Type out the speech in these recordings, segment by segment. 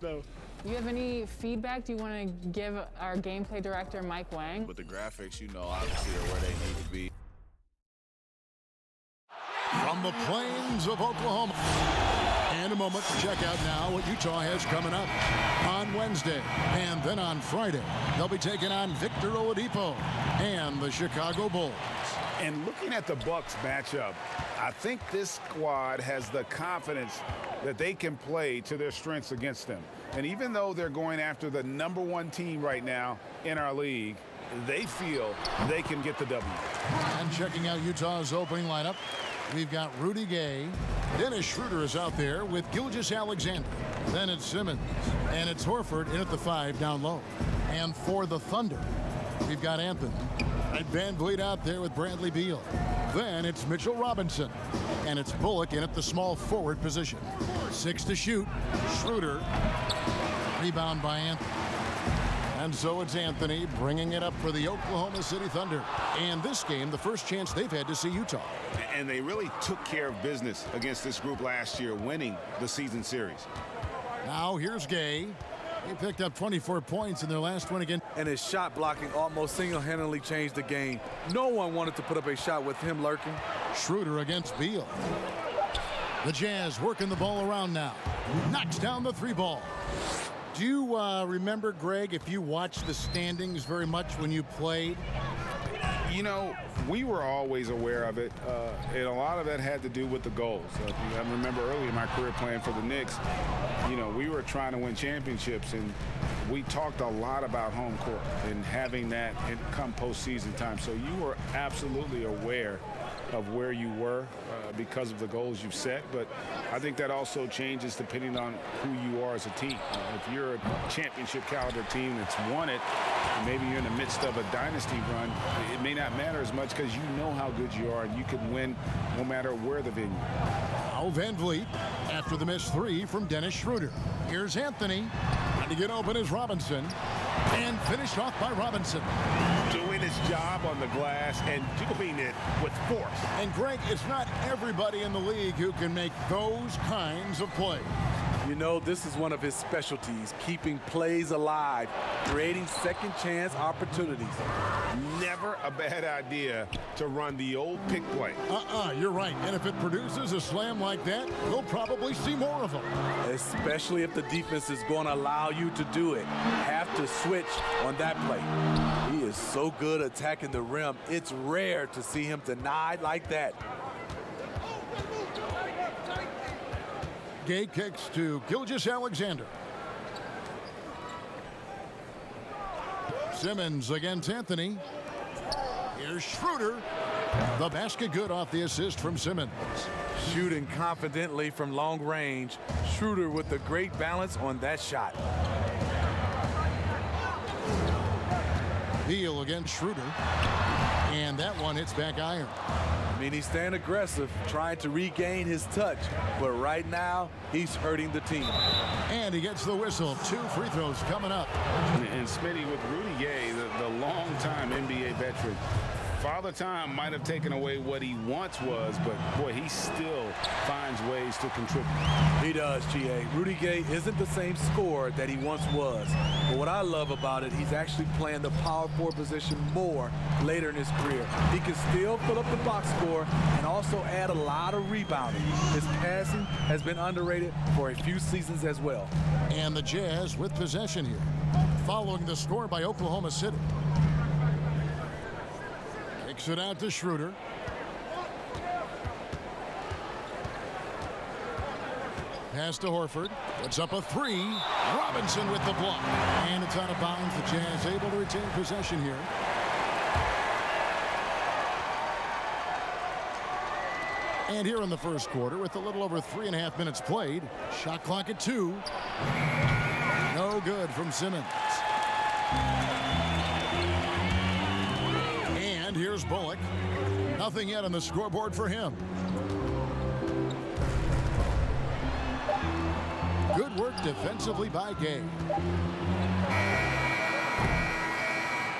though. Do you have any feedback? Do you want to give our gameplay director, Mike Wang? But the graphics, you know, obviously are where they need to be. From the plains of Oklahoma. And a moment to check out now what Utah has coming up on Wednesday. And then on Friday, they'll be taking on Victor Oladipo and the Chicago Bulls. And looking at the Bucks matchup, I think this squad has the confidence that they can play to their strengths against them. And even though they're going after the #1 team right now in our league, they feel they can get the W. And checking out Utah's opening lineup, we've got Rudy Gay. Dennis Schroeder is out there with Gilgeous-Alexander. Then it's Simmons. And it's Horford in at the 5 down low. And for the Thunder, we've got Anthony. And Van Vliet out there with Bradley Beal. Then it's Mitchell Robinson. And it's Bullock in at the small forward position. 6 to shoot. Schroeder. Rebound by Anthony. And so it's Anthony bringing it up for the Oklahoma City Thunder. And this game, the first chance they've had to see Utah. And they really took care of business against this group last year, winning the season series. Now here's Gay. He picked up 24 points in their last win again. And his shot blocking almost single-handedly changed the game. No one wanted to put up a shot with him lurking. Schroeder against Beal. The Jazz working the ball around now. Knocks down the 3 ball. Do you remember, Greg, if you watched the standings very much when you played? You know, we were always aware of it, and a lot of that had to do with the goals. I remember early in my career playing for the Knicks, you know, we were trying to win championships, and we talked a lot about home court and having that come postseason time. So you were absolutely aware of where you were because of the goals you've set, but I think that also changes depending on who you are as a team. If you're a championship caliber team that's won it, and maybe you're in the midst of a dynasty run, it may not matter as much because you know how good you are and you can win no matter where the venue. Now Van Vliet after the missed 3 from Dennis Schroeder. Here's Anthony. Trying to get open is Robinson. And finished off by Robinson. Doing his job on the glass and doing it with force. And Greg, it's not everybody in the league who can make those kinds of plays. You know, this is one of his specialties, keeping plays alive, creating second chance opportunities. Never a bad idea to run the old pick play. You're right. And if it produces a slam like that, we'll probably see more of them. Especially if the defense is going to allow you to do it. Have to switch on that play. He is so good attacking the rim. It's rare to see him denied like that. Gay kicks to Gilgeous-Alexander. Simmons against Anthony. Here's Schroeder. The basket good off the assist from Simmons. Shooting confidently from long range. Schroeder with a great balance on that shot. Beal against Schroeder. And that one hits back iron. I mean, he's staying aggressive, trying to regain his touch. But right now, he's hurting the team. And he gets the whistle. 2 free throws coming up. And Smitty, with Rudy Gay, the long-time NBA veteran, Father Time might have taken away what he once was, but, boy, he still finds ways to contribute. He does, G.A. Rudy Gay isn't the same scorer that he once was. But what I love about it, he's actually playing the power forward position more later in his career. He can still fill up the box score and also add a lot of rebounding. His passing has been underrated for a few seasons as well. And the Jazz with possession here, following the score by Oklahoma City. Kicks it out to Schroeder. Pass to Horford. Puts up a 3. Robinson with the block. And it's out of bounds. The Jazz able to retain possession here. And here in the first quarter, with a little over 3.5 minutes played, shot clock at 2. No good from Simmons. And here's Bullock. Nothing yet on the scoreboard for him. Good work defensively by Gay.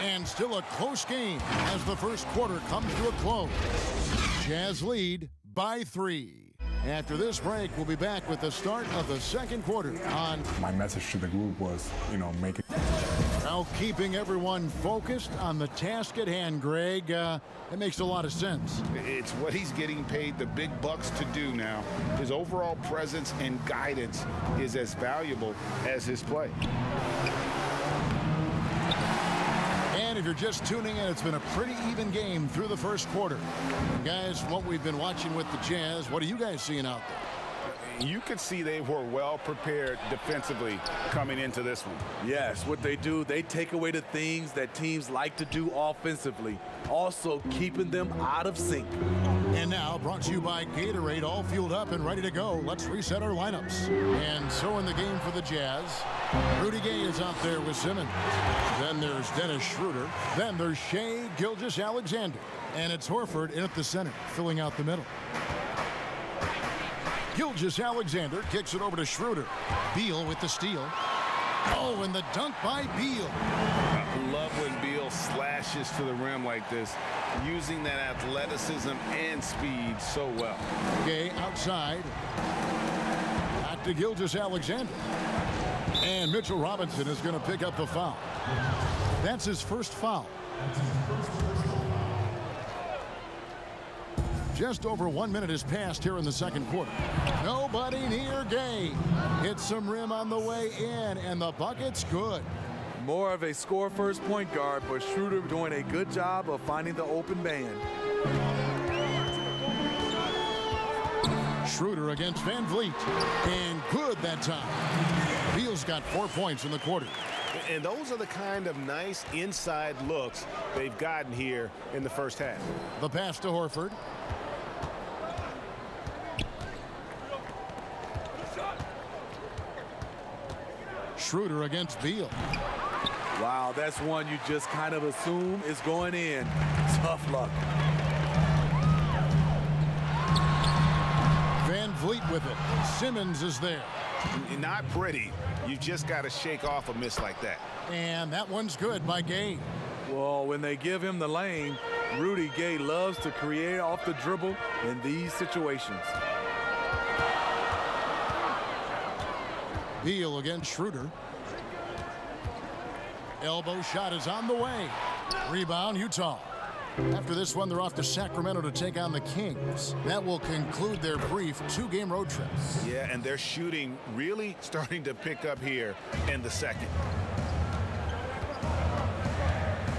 And still a close game as the first quarter comes to a close. Jazz lead by 3. After this break, we'll be back with the start of the second quarter on My message to the group was, make it. now keeping everyone focused on the task at hand, Greg. It makes a lot of sense. It's what he's getting paid the big bucks to do now. His overall presence and guidance is as valuable as his play. And if you're just tuning in, it's been a pretty even game through the first quarter. And guys, what we've been watching with the Jazz, what are you guys seeing out there? You could see they were well prepared defensively coming into this one. Yes, what they do, they take away the things that teams like to do offensively, also keeping them out of sync. And now, brought to you by Gatorade, all fueled up and ready to go. Let's reset our lineups. And so in the game for the Jazz, Rudy Gay is out there with Simmons. Then there's Dennis Schroeder. Then there's Shai Gilgeous-Alexander. And it's Horford in at the center, filling out the middle. Gilgeous-Alexander kicks it over to Schroeder. Beal with the steal. Oh, and the dunk by Beal. I love when Beal slashes to the rim like this, using that athleticism and speed so well. Gay outside. Back to Gilgeous-Alexander. And Mitchell Robinson is going to pick up the foul. That's his first foul. Just over 1 minute has passed here in the second quarter. Nobody near Gay. Hits some rim on the way in, and the bucket's good. More of a score-first point guard, but Schroeder doing a good job of finding the open man. Schroeder against Van Vliet. And good that time. Beal's got 4 points in the quarter. And those are the kind of nice inside looks they've gotten here in the first half. The pass to Horford. Schroeder against Beal. Wow, that's one you just kind of assume is going in. Tough luck. Van Vliet with it. Simmons is there. Not pretty. You just got to shake off a miss like that. And that one's good by Gay. Well, when they give him the lane, Rudy Gay loves to create off the dribble in these situations. Beal against Schroeder. Elbow shot is on the way. Rebound, Utah. After this one, they're off to Sacramento to take on the Kings. That will conclude their brief 2-game road trip. Yeah, and their shooting really starting to pick up here in the second.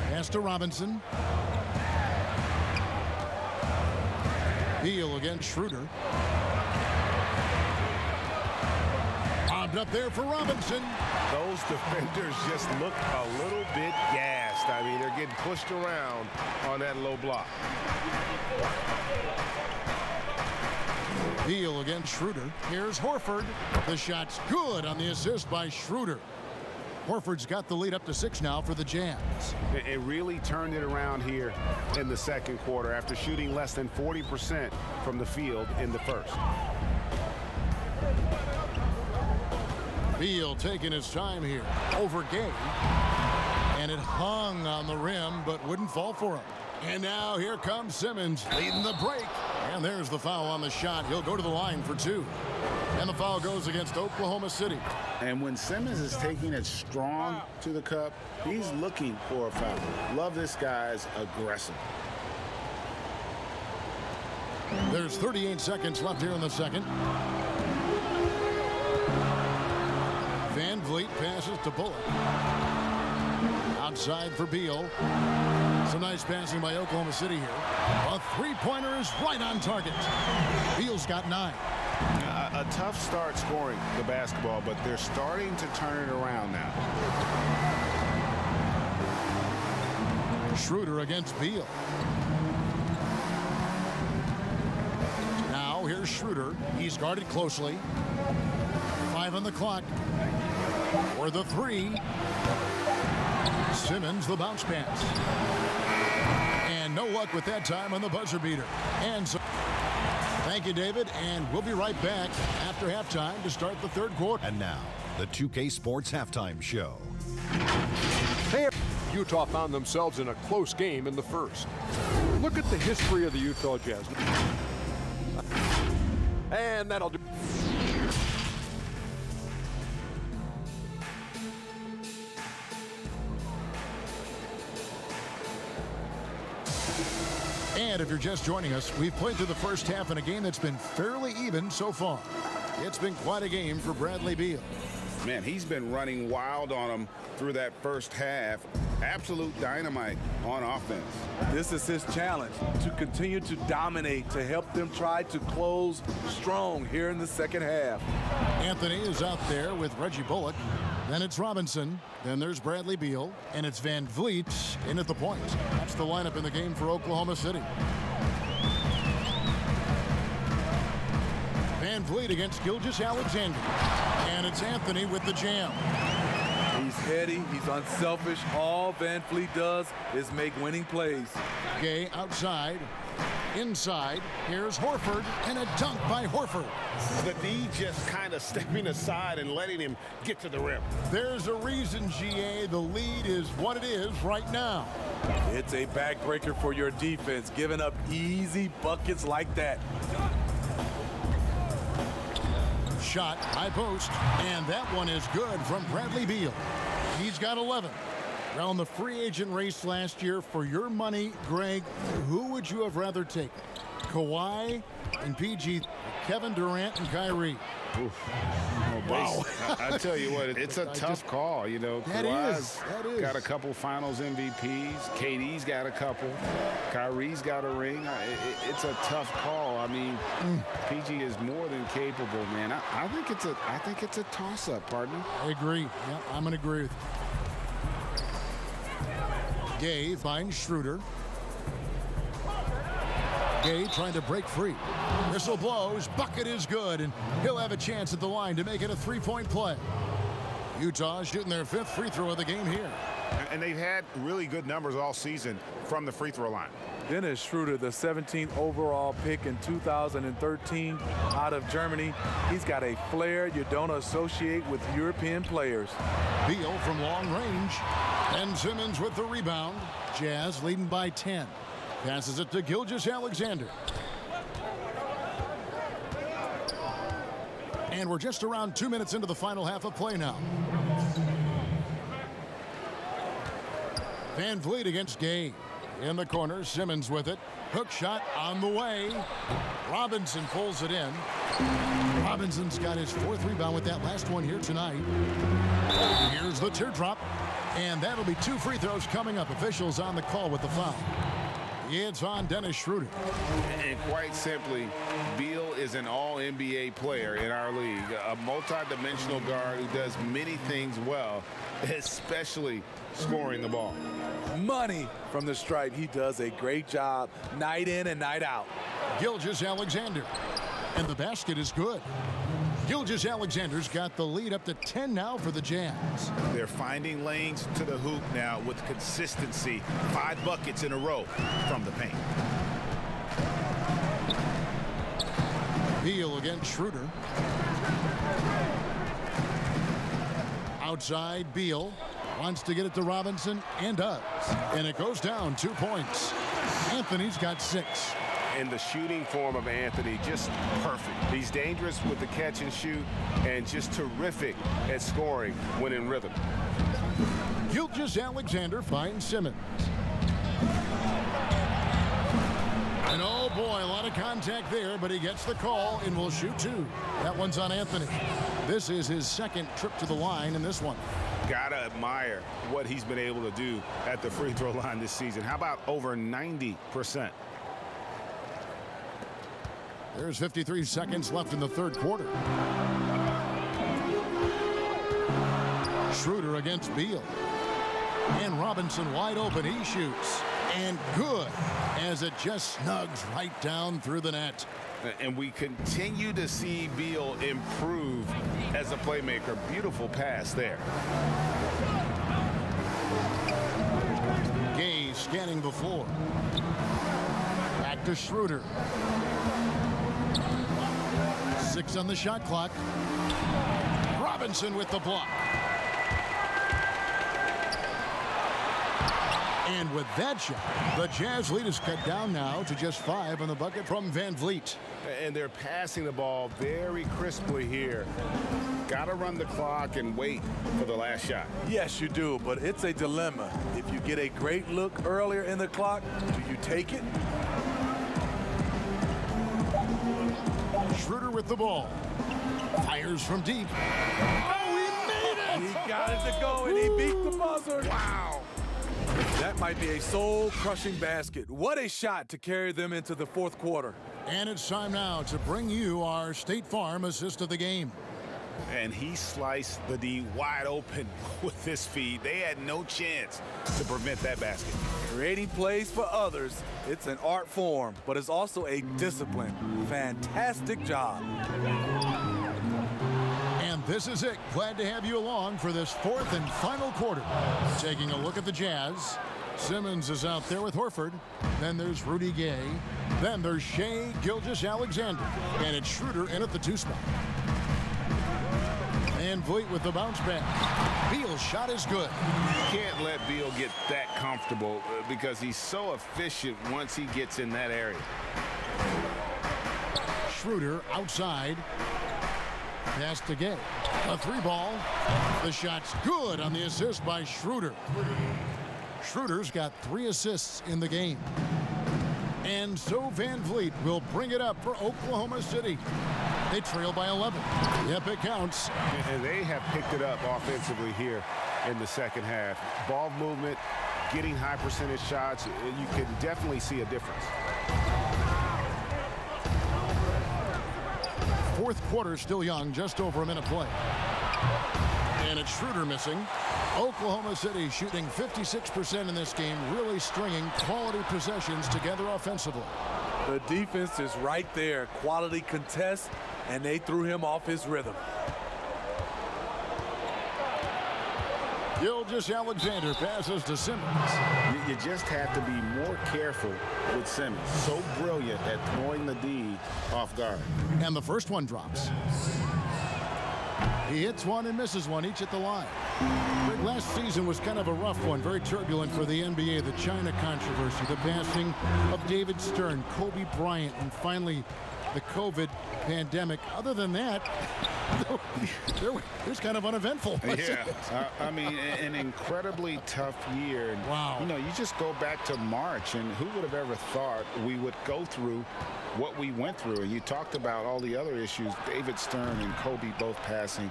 Pass to Robinson. Beal against Schroeder. Bobbed up there for Robinson. Those defenders just look a little bit gassed. I mean, they're getting pushed around on that low block. Beal against Schroeder. Here's Horford. The shot's good on the assist by Schroeder. Horford's got the lead up to 6 now for the Jazz. It really turned it around here in the second quarter after shooting less than 40% from the field in the first. Beal taking his time here over Gay. And it hung on the rim, but wouldn't fall for him. And now here comes Simmons leading the break. And there's the foul on the shot. He'll go to the line for 2. And the foul goes against Oklahoma City. And when Simmons is taking it strong to the cup, he's looking for a foul. Love this guy's aggressive. There's 38 seconds left here in the second. Van Vliet passes to Bullock. Outside for Beal. Some nice passing by Oklahoma City here. A three-pointer is right on target. Beal's got 9. A tough start scoring the basketball, but they're starting to turn it around now. Schroeder against Beal. Now here's Schroeder. He's guarded closely. 5 on the clock. For the 3. Simmons the bounce pass. And no luck with that time on the buzzer beater. And so thank you, David, and we'll be right back after halftime to start the third quarter. And now, the 2K Sports Halftime Show. Utah found themselves in a close game in the first. Look at the history of the Utah Jazz. And that'll do. And if you're just joining us, we've played through the first half in a game that's been fairly even so far. It's been quite a game for Bradley Beal. Man, he's been running wild on them through that first half. Absolute dynamite on offense. This is his challenge, to continue to dominate, to help them try to close strong here in the second half. Anthony is out there with Reggie Bullock. Then it's Robinson. Then there's Bradley Beal. And it's Van Vliet in at the point. That's the lineup in the game for Oklahoma City. Van Vliet against Gilgeous-Alexander. And it's Anthony with the jam. He's heady, he's unselfish. All Van Vliet does is make winning plays. Gay outside. Inside, here's Horford, and a dunk by Horford. The D just kind of stepping aside and letting him get to the rim. There's a reason, GA, the lead is what it is right now. It's a backbreaker for your defense, giving up easy buckets like that. Shot, high post, and that one is good from Bradley Beal. He's got 11. Around the free agent race last year, for your money, Greg, who would you have rather taken? Kawhi and PG, Kevin Durant and Kyrie. Oof. Oh, wow. I tell you what, it's a tough call. You know, Kawhi's got a couple finals MVPs. KD's got a couple. Kyrie's got a ring. It's a tough call. I mean, PG is more than capable, man. I think it's a toss-up, partner. I agree. Yeah, I'm going to agree with you. Gay finds Schroeder. Gay trying to break free. Whistle blows. Bucket is good, and he'll have a chance at the line to make it a three-point play. Utah shooting their 5th free throw of the game here. And they've had really good numbers all season from the free throw line. Dennis Schroeder, the 17th overall pick in 2013 out of Germany. He's got a flair you don't associate with European players. Beal from long range. And Simmons with the rebound. Jazz leading by 10. Passes it to Gilgeous-Alexander. And we're just around 2 minutes into the final half of play now. Van Vliet against Gay. In the corner, Simmons with it. Hook shot on the way. Robinson pulls it in. Robinson's got his 4th rebound with that last one here tonight. Here's the teardrop. And that'll be 2 free throws coming up. Officials on the call with the foul. It's on Dennis Schroeder. And quite simply, Beal is an all-NBA player in our league. A multi-dimensional guard who does many things well, especially scoring the ball. Money from the stripe. He does a great job night in and night out. Gilgeous-Alexander. And the basket is good. Gilgeous-Alexander's got the lead up to 10 now for the Jazz. They're finding lanes to the hoop now with consistency. 5 buckets in a row from the paint. Beal against Schroeder. Outside, Beal wants to get it to Robinson and does. And it goes down 2 points. Anthony's got 6. And the shooting form of Anthony, just perfect. He's dangerous with the catch and shoot and just terrific at scoring when in rhythm. Gilgeous-Alexander finds Simmons. And oh boy, a lot of contact there, but he gets the call and will shoot 2. That one's on Anthony. This is his 2nd trip to the line in this one. Gotta admire what he's been able to do at the free throw line this season. How about over 90%? There's 53 seconds left in the 3rd quarter. Schroeder against Beal. And Robinson wide open. He shoots. And good, as it just snugs right down through the net. And we continue to see Beal improve as a playmaker. Beautiful pass there. Gay scanning the floor. Back to Schroeder. 6 on the shot clock. Robinson with the block. And with that shot, the Jazz lead is cut down now to just 5 on the bucket from Van Vliet. And they're passing the ball very crisply here. Got to run the clock and wait for the last shot. Yes, you do, but it's a dilemma. If you get a great look earlier in the clock, do you take it? Schroeder with the ball. Fires from deep. Oh, he made it! He got it to go, and he beat the buzzer. Wow. That might be a soul-crushing basket. What a shot to carry them into the fourth quarter. And it's time now to bring you our State Farm assist of the game. And he sliced the D wide open with this feed. They had no chance to prevent that basket. Creating plays for others, it's an art form, but it's also a discipline. Fantastic job. And this is it. Glad to have you along for this fourth and final quarter. Taking a look at the Jazz. Simmons is out there with Horford. Then there's Rudy Gay. Then there's Shai Gilgeous-Alexander. And it's Schroeder in at the 2 spot. Van Vliet with the bounce back. Beal's shot is good. You can't let Beal get that comfortable because he's so efficient once he gets in that area. Schroeder outside. Pass to Gay. A 3-ball. The shot's good on the assist by Schroeder. Schroeder's got 3 assists in the game. And so Van Vliet will bring it up for Oklahoma City. They trail by 11. Yep, it counts. And they have picked it up offensively here in the second half. Ball movement, getting high percentage shots, you can definitely see a difference. Fourth quarter still young, just over a minute play. And it's Schroeder missing. Oklahoma City shooting 56% in this game, really stringing quality possessions together offensively. The defense is right there. Quality contest, and they threw him off his rhythm. Gilgeous-Alexander passes to Simmons. You just have to be more careful with Simmons. So brilliant at throwing the D off guard. And the first one drops. He hits one and misses one, each at the line. Last season was kind of a rough one, very turbulent for the NBA. The China controversy, the passing of David Stern, Kobe Bryant, and finally the COVID pandemic. Other than that, it was kind of uneventful. Yeah, I mean, an incredibly tough year. And, wow. You know, you just go back to March, and who would have ever thought we would go through what we went through? And you talked about all the other issues, David Stern and Kobe both passing.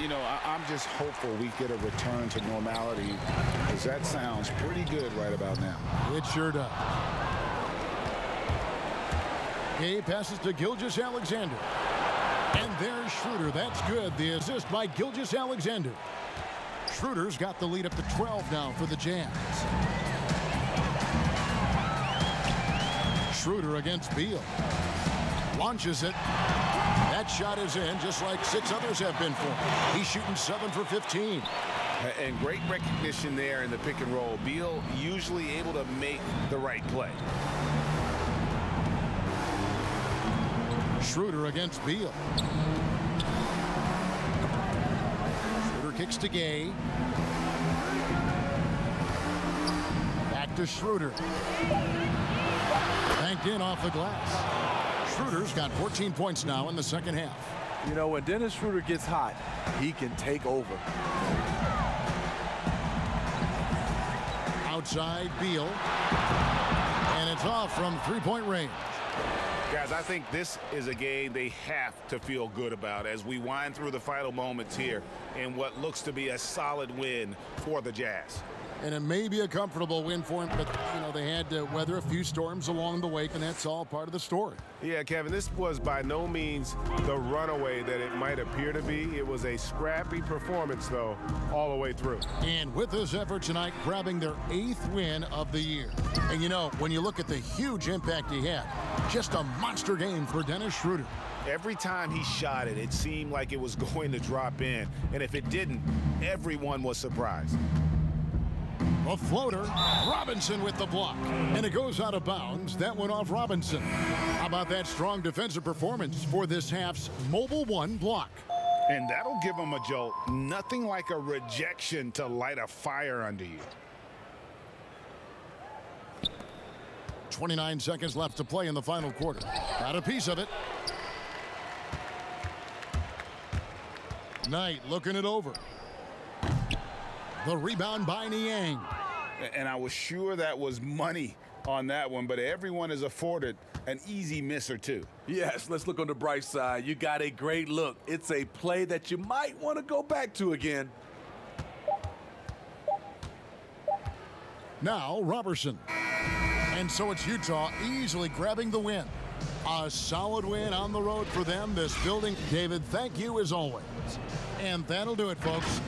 You know, I'm just hopeful we get a return to normality, because that sounds pretty good right about now. It sure does. Gay passes to Gilgeous-Alexander. And there's Schroeder. That's good. The assist by Gilgeous-Alexander. Schroeder's got the lead up to 12 now for the Jazz. Schroeder against Beal. Launches it. That shot is in, just like 6 others have been for him. He's shooting 7 for 15. And great recognition there in the pick and roll. Beal usually able to make the right play. Schroeder against Beal. Schroeder kicks to Gay. Back to Schroeder. Banked in off the glass. Schroeder's got 14 points now in the second half. You know, when Dennis Schroeder gets hot, he can take over. Outside Beal. And it's off from 3-point range. Guys, I think this is a game they have to feel good about as we wind through the final moments here in what looks to be a solid win for the Jazz. And it may be a comfortable win for him, but, you know, they had to weather a few storms along the way, and that's all part of the story. Yeah, Kevin, this was by no means the runaway that it might appear to be. It was a scrappy performance, though, all the way through. And with this effort tonight, grabbing their 8th win of the year. And, you know, when you look at the huge impact he had, just a monster game for Dennis Schroeder. Every time he shot it, it seemed like it was going to drop in. And if it didn't, everyone was surprised. A floater, Robinson with the block, and it goes out of bounds. That went off Robinson. How about that strong defensive performance for this half's Mobile One block? And that'll give them a jolt. Nothing like a rejection to light a fire under you. 29 seconds left to play in the final quarter. Got a piece of it. Knight looking it over. The rebound by Niang. And I was sure that was money on that one, but everyone is afforded an easy miss or two. Yes, let's look on the bright side. You got a great look. It's a play that you might want to go back to again. Now Robertson. And so it's Utah easily grabbing the win. A solid win on the road for them. This building, David, thank you as always. And that'll do it, folks.